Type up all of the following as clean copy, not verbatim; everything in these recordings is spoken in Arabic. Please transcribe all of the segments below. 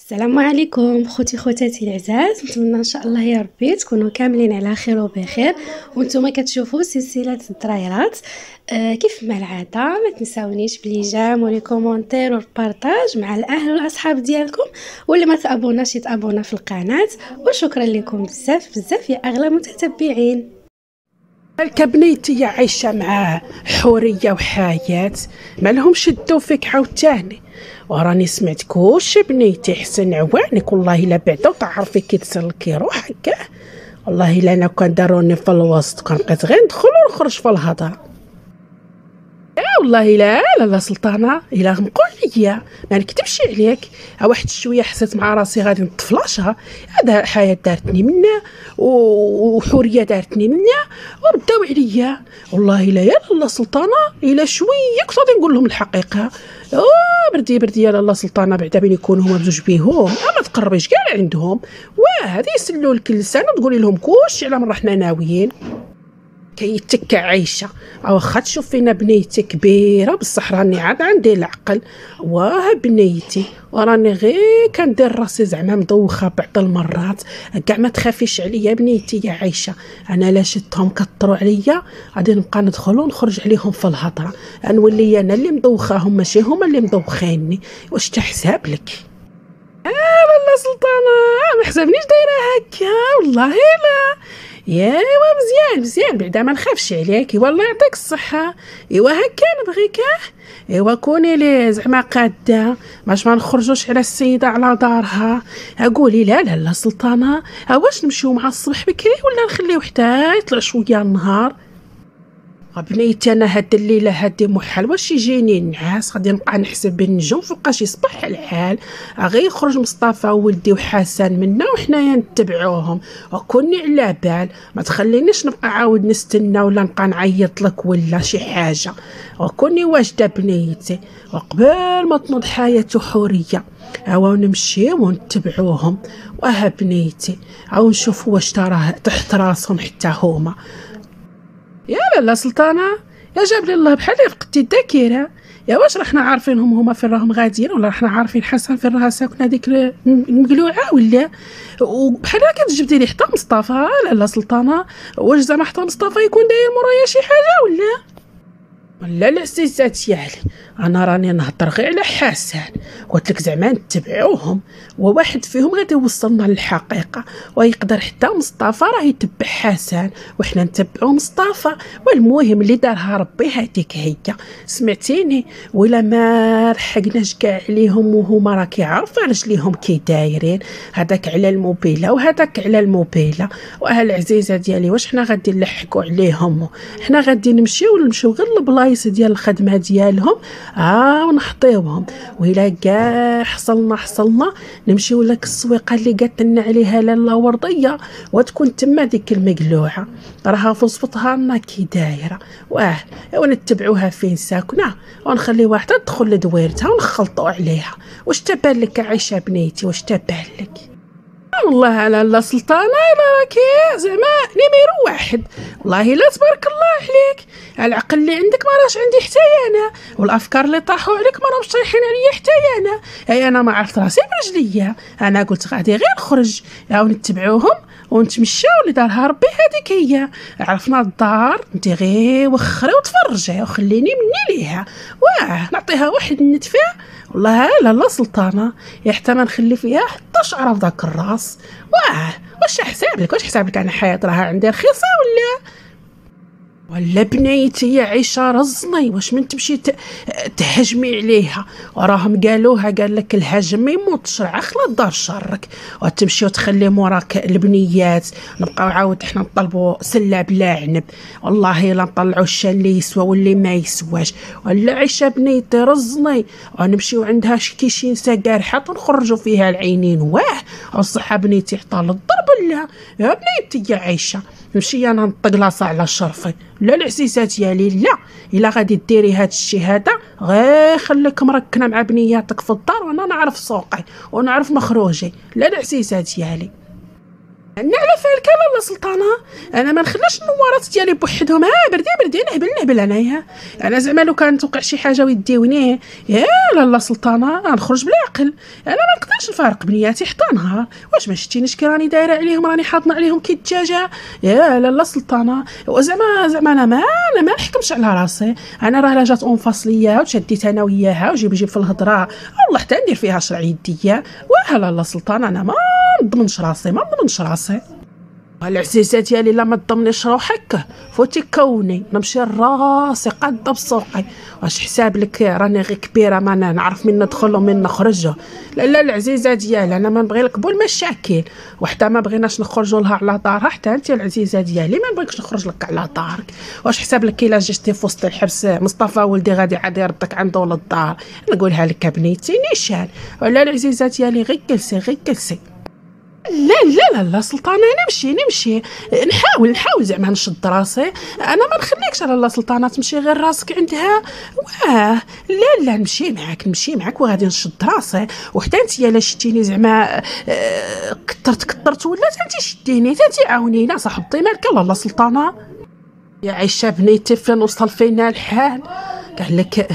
السلام عليكم خوتي خواتاتي العزاز، نتمنى ان شاء الله يا ربي تكونوا كاملين على خير وبخير. وانتم كتشوفوا سلسله الدرايرات. كيف ما العاده ما تنساونيش بليجام ولي كومونتير والبارطاج مع الاهل والاصحاب ديالكم، واللي ما تابوناش يتابونا في القناه. وشكرا لكم بزاف بزاف يا اغلى متتبعين. بنيتي عايشة مع حورية وحياة، ما لهم شدوا فيك عاوتاني. وراني سمعت كلشي بنيتي حسن عوانك، والله الا بعدا وتعرفي كي تسلكي روحك. والله الا انا كان داروني في الوسط كان بقيت غير ندخل ونخرج في الهضره. والله لا سلطانه الا غمقوا عليا ما نكتبش عليك. واحد شويه حسيت مع راسي غادي نطفلاشها. هذا حياه دارتني منها وحوريه دارتني منها ورداو عليا. والله لا سلطانه الا شويه كنت غادي نقول لهم الحقيقه. بردي يا لاله سلطانه، بعدا بين يكونوا هما بجوج بيهم ما تقربيش كاع عندهم. هذه يسلوا لك اللسان وتقولي لهم كلشي على من رحنا ناويين. كيتك عايشه واخا تشوف فينا بنيتي كبيره بصح راني عاد عندي العقل. واه بنيتي وراني غير كندير راسي زعما مدوخه بعض المرات. كاع ما تخافيش عليا بنيتي يا عايشه، انا لا شدتهم كثروا عليا غادي نبقى ندخل ونخرج عليهم في الهضره. نولي انا اللي مدوخاهم ماشي هما اللي مدوخيني. واش تحساب لك؟ لا سلطانه ما حسبنيش دايره هكا والله لا. مزيان بعدا ما نخافش عليك. والله يعطيك الصحه. هكا نبغيك. كوني لي زعما قاده باش ما نخرجوش على السيده على دارها. قولي لا سلطانه، واش نمشيو مع الصبح بكري ولا نخليو حتى يطلع شويه النهار؟ بنيتي انا هاد الليله هادي محال واش يجيني النعاس غادي نبقى نحسب بالنجوم فوقاش يصبح الحال. غير يخرج مصطفى وولدي وحسن منا وحنايا نتبعوهم. وكوني على بال ما تخلينيش نبقى عاود نستنى ولا نبقى نعيط لك ولا شي حاجه. وكوني واجده بنيتي وقبل ما تنوض حياه حوريه نمشيو ونتبعوهم. بنيتي نشوفوا واش تراه تحت راسهم حتى هما. يا لا سلطانه يا جاب لي الله بحال فقدتي الذاكره. واش راحنا عارفينهم هما فين راهم غاديين ولا راحنا عارفين حسن فين راه ساكنه هذيك المقلوعه ولا؟ وبحال هكا تجبدي لي حتى مصطفى. لا سلطانه واش زعما حتى مصطفى يكون داير مورايا شي حاجه ولا العزيزات يالي انا راني نهضر غير على حسن. قلت لك زعما نتبعوهم وواحد فيهم غادي يوصلنا للحقيقه. ويقدر حتى مصطفى راه يتبع حسن وحنا نتبعو مصطفى. والمهم اللي دارها ربي هذيك هي. سمعتيني؟ ولا ما لحقناش كاع عليهم وهما راه كيعرفوا رجليهم كي دايرين، هذاك على الموبيله وهذاك على الموبيله. العزيزه ديالي واش حنا غادي نلحقوا عليهم؟ حنا غادي نمشيو غير البلايص ديال الخدمه ديالهم ونحطيوهم. وإلا كاع حصلنا نمشيو لك السويقه اللي قالت لنا عليها لاله ورديه وتكون تما ديك المقلوعه راها في وسطها لنا كي دايره. ونتبعوها فين ساكنه ونخلي واحده تدخل لدويرتها ونخلطوا عليها. واش تبان لك عايشه بنيتي؟ واش تبان لك؟ والله على لا سلطانه الا راكي زعما نيميرو واحد. والله لا تبارك الله عليك. العقل اللي عندك ما راش عندي حتى انا، والافكار اللي طاحوا عليك ما راهمش طايحين عليا حتى انا. انا ما عرفت راسي برجليا. انا قلت غادي غير نخرج نتبعوهم ونتمشاو اللي دارها ربي هذيك هي. عرفنا الدار انت غير وخري وتفرجي وخليني مني ليها. نعطيها واحد النتفه. والله لا سلطانه حتى ما نخلي فيها حتى شعره في ذاك الراس. واش حسابك انا حياه راها عندي رخيصه ولا بنيتي يا عيشه رزني؟ واش من تمشي تهجمي عليها؟ وراهم قالوها قال لك الهجم ما يموتش عخله دار شرك. وتمشي وتخلي موراك البنيات نبقاو عاود حنا نطلبوا سله بلا عنب. والله لا نطلعوا الشا اللي يسوى واللي ما يسواش. ولا عيشه بنيتي رزني ونمشيو عندها كيشين سقارحات ونخرجوا فيها العينين. والصحه بنيتي حتى للضرب. لا يا بنيتي يا عيشه نمشي انا نطق لاصه على شرفي. لا العزيزات ديالي لا. الا غادي ديري هاد الشيء هذا غير خليك مركنه مع بنياتك في الدار وانا نعرف سوقي ونعرف مخروجي. لا العزيزات ديالي انا على فالك لاله سلطانه، انا ما نخليش النوارات ديالي بوحدهم. بردي نهبل انايا. انا زعما لو كان توقع شي حاجه ويديوني يا لاله سلطانه غنخرج بالعقل. انا ما نقدرش نفارق بنياتي حتى نهار. واش ما شتينيش كي راني دايره عليهم، راني حاضنه عليهم كي الدجاجه يا لاله سلطانه. وزعما انا ما نحكمش على راسي. انا راه لا جات اون فاصليه وتشديت انا وياها وجيب في الهضره والله حتى ندير فيها شرع يديا. واه لاله سلطانه انا ما نضمنش راسي. العزيزه ديالي لا ما تضمنيش روحك فوتي كوني نمشي لراسي قاده بسوقي. واش حساب لك راني غير كبيره ما نعرف من ندخل ومن نخرج؟ لا العزيزه ديالي انا ما نبغي لك بالمشاكل، وحتى ما بغيناش نخرجوا لها على دارها. حتى انت العزيزه ديالي ما نبغيكش نخرج لك على دارك. واش حساب لك الا جيتي في وسط الحبس مصطفى ولدي غادي عاد يردك عنده للدار؟ نقولها لك ابنيتي نيشان. ولا العزيزه ديالي غير جلسي. لا سلطانه نمشي نحاول زعما نشد راسي. انا ما نخليكش لا سلطانه تمشي غير راسك عندها. واه لا نمشي معاك وغادي نشد راسي. وحتى انت الا شتيني زعما كثرت ولا انت شديني انت عاونينا صاحبتي. مالك لا سلطانه يا عيشه بنيتي فين وصل فينا الحال؟ قال لك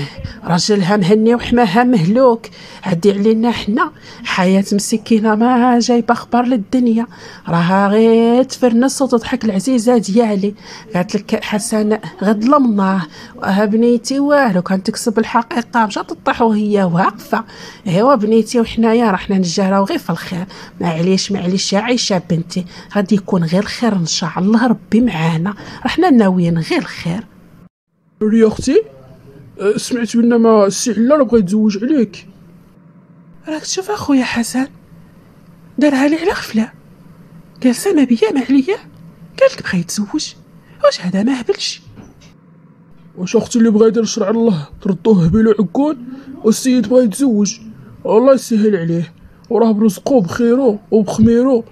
راجلها مهني وحماها مهلوك. عدي علينا حنا حياة مسكينه ما جايبه خبر للدنيا، راها غير تفرنس وتضحك العزيزه ديالي. قالت لك حسن غد لمناه واه بنيتي والو كان تكسب الحقيقه مشات تطيح وهي واقفه. ايوا بنيتي وحنايا راه حنا نجراو غير في الخير. معليش يا عيشه بنتي غادي يكون غير الخير ان شاء الله. ربي معانا راه حنا ناويين غير الخير. يا اختي سمعت بان ما السي علال بغا يتزوج عليك. راك تشوف اخويا حسن دارها لي على غفله. قال سما بيا ما عليا. قال لك بغا يتزوج. واش هذا ما هبلش؟ واش اختي اللي بغا يدير شرع الله تردوه هبيل وعكون، والسيد بغا يتزوج الله يسهل عليه وراه برزقو بخيرو وبخميرو.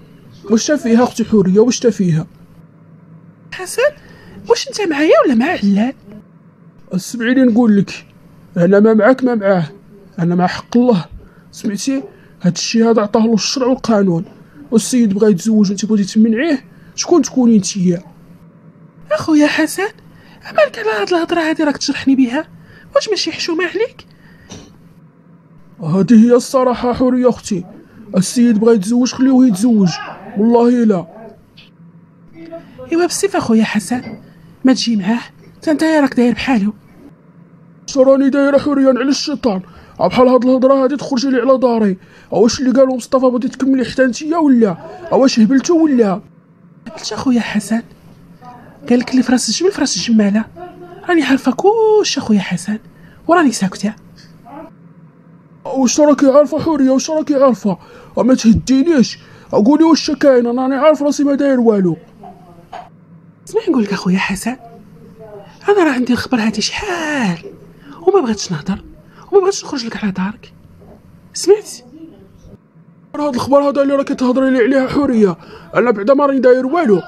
واش فيها اختي حوريه؟ واش فيها حسن؟ واش انت معايا ولا مع علال؟ اسمعيني نقول لك، انا ما معاك ما معاه، انا مع حق الله. سمعتي هاد الشيء هذا عطاه له الشرع والقانون. والسيد بغا يتزوج وانت بغيتي تمنعيه، شكون تكوني نتيا؟ اخويا حسن مالك على هاد الهضره هادي راك تجرحني بها؟ واش ماشي حشومه عليك؟ هذه هي الصراحه حوريه اختي. السيد بغا يتزوج خليوه يتزوج والله لا. ايوا بصفه اخويا حسن ما تجي معاه انت راك داير بحالو. راني دايره حوريه على الشيطان بحال هاد الهضره هادي تخرجي لي على داري. واش اللي قالوا مصطفى بغيتي تكملي حتى نتيا ولا واش هبلتو ولا؟ قلت اخويا حسن قال لك اللي في راس الجبل في راس الجماله. راني عارفه كلشي اخويا حسن وراني ساكته. واش راكي عارفه حوريه؟ واش راكي عارفه؟ ما تهدينيش قولي واش كاين. انا راني عارف راسي ما داير والو. اسمح نقول لك اخويا حسن انا راه عندي الخبر هادي شحال وما بغيتش نهضر وما بغيتش نخرج لك على دارك. سمعت هاد الخبر هذا اللي راكي تهضري لي عليها حوريه انا بعدا ما راني داير والو.